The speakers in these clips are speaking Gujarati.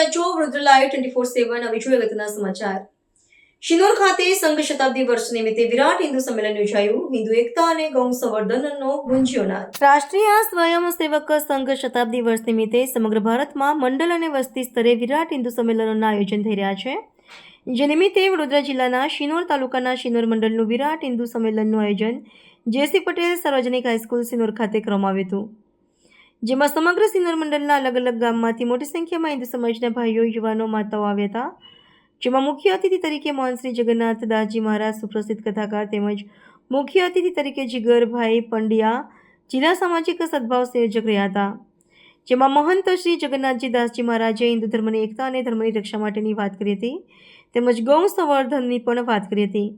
રહ્યા છો વડોદરા લાઈવ 24/7 હવે જોઈએ અગત્યના સમાચાર। શિનોર ખાતે સંઘ શતાબ્દી વર્ષ નિમિત્તે વિરાટ હિન્દુ સંમેલન યોજાયું। હિન્દુ એકતા અને ગૌ સંવર્ધનનો ગુંજ્યો નાદ। રાષ્ટ્રીય સ્વયંસેવક સંઘ શતાબ્દી વર્ષ નિમિત્તે સમગ્ર ભારતમાં મંડળ અને વસ્તી સ્તરે વિરાટ હિન્દુ સંમેલનોના આયોજન થઈ રહ્યા છે। જે નિમિત્તે વડોદરા જિલ્લાના શિનોર તાલુકાના શિનોર મંડળનું વિરાટ હિન્દુ સંમેલનનું આયોજન જેસી પટેલ સાર્વજનિક હાઈસ્કૂલ શિનોર ખાતે કરવામાં આવ્યું હતું, જેમાં સમગ્ર શિનોર મંડળના અલગ અલગ ગામમાંથી મોટી સંખ્યામાં હિન્દુ સમાજના ભાઈઓ, યુવાનો, માતાઓ આવ્યા હતા। જેમાં મુખ્ય અતિથિ તરીકે મહાન શ્રી જગન્નાથ દાસજી મહારાજ, સુપ્રસિદ્ધ કથાકાર, તેમજ મુખ્ય અતિથિ તરીકે જીગરભાઈ પંડ્યા, જિલ્લા સામાજિક સદભાવ સંયોજક રહ્યા હતા। જેમાં મહંત શ્રી જગન્નાથજી દાસજી મહારાજે હિન્દુ ધર્મની એકતા અને ધર્મની રક્ષા માટેની વાત કરી હતી, તેમજ ગૌ સંવર્ધનની પણ વાત કરી હતી।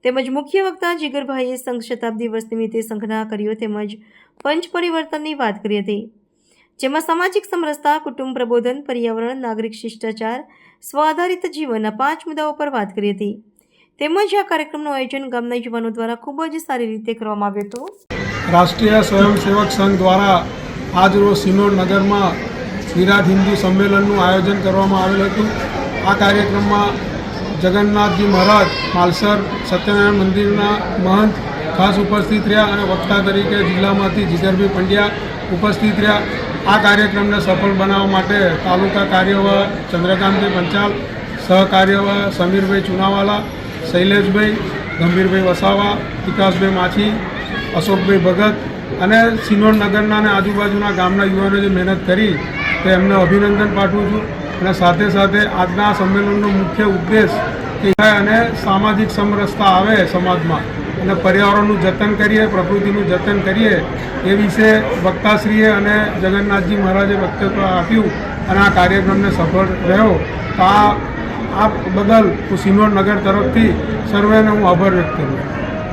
તેમજ મુખ્ય વક્તા જીગરભાઈએ સંઘ શતાબ્દી વર્ષ નિમિત્તે સંઘના કર્યો તેમજ પંચ પરિવર્તનની વાત કરી હતી, જેમાં સામાજિક સમરસતા, કુટુંબ પ્રબોધન, પર્યાવરણ, નાગરિક શિષ્ટાચાર, સ્વ આધારિત જીવનના 5 મુદ્દાઓ પર વાત કરી હતી। તેમજ આ કાર્યક્રમનું આયોજન ગામના યુવાનો દ્વારા ખૂબ જ સારી રીતે કરવામાં આવ્યું હતું। રાષ્ટ્રીય સ્વયંસેવક સંઘ દ્વારા આજરોજ શિનોર નગરમાં વિરાટ હિન્દુ સંમેલનનું આયોજન કરવામાં આવેલ હતું। આ કાર્યક્રમમાં જગન્નાથજી મહારાજ, માલસર સત્યનારાયણ મંદિરના મહંત ખાસ ઉપસ્થિત રહ્યા અને વક્તા તરીકે જિલ્લામાંથી જીગરભાઈ પંડ્યા ઉપસ્થિત રહ્યા। આ કાર્યક્રમને સફળ બનાવવા માટે તાલુકા કાર્યવાહ ચંદ્રકાંતભાઈ પંચાલ, સહકાર્યવાહ સમીરભાઈ ચુનાવાલા, શૈલેષભાઈ, ગંભીરભાઈ વસાવા, વિકાસભાઈ માછી, અશોકભાઈ ભગત અને શિનોર નગરના અને આજુબાજુના ગામના યુવાનો જે મહેનત કરી તે એમને અભિનંદન પાઠવું છું। અને સાથે સાથે આજના સંમેલનનો મુખ્ય ઉદ્દેશ કે અને સામાજિક સમરસતા આવે સમાજમાં અને પર્યાવરણનું જતન કરીએ, પ્રકૃતિનું જતન કરીએ એ વિશે વક્તાશ્રીએ અને જગન્નાથજી મહારાજે વક્તવ્ય આપ્યું અને આ કાર્યક્રમને સફળ રહ્યો। તો આ બદલ હું શિનોર નગર તરફથી સર્વેને હું આભાર વ્યક્ત કરું છું।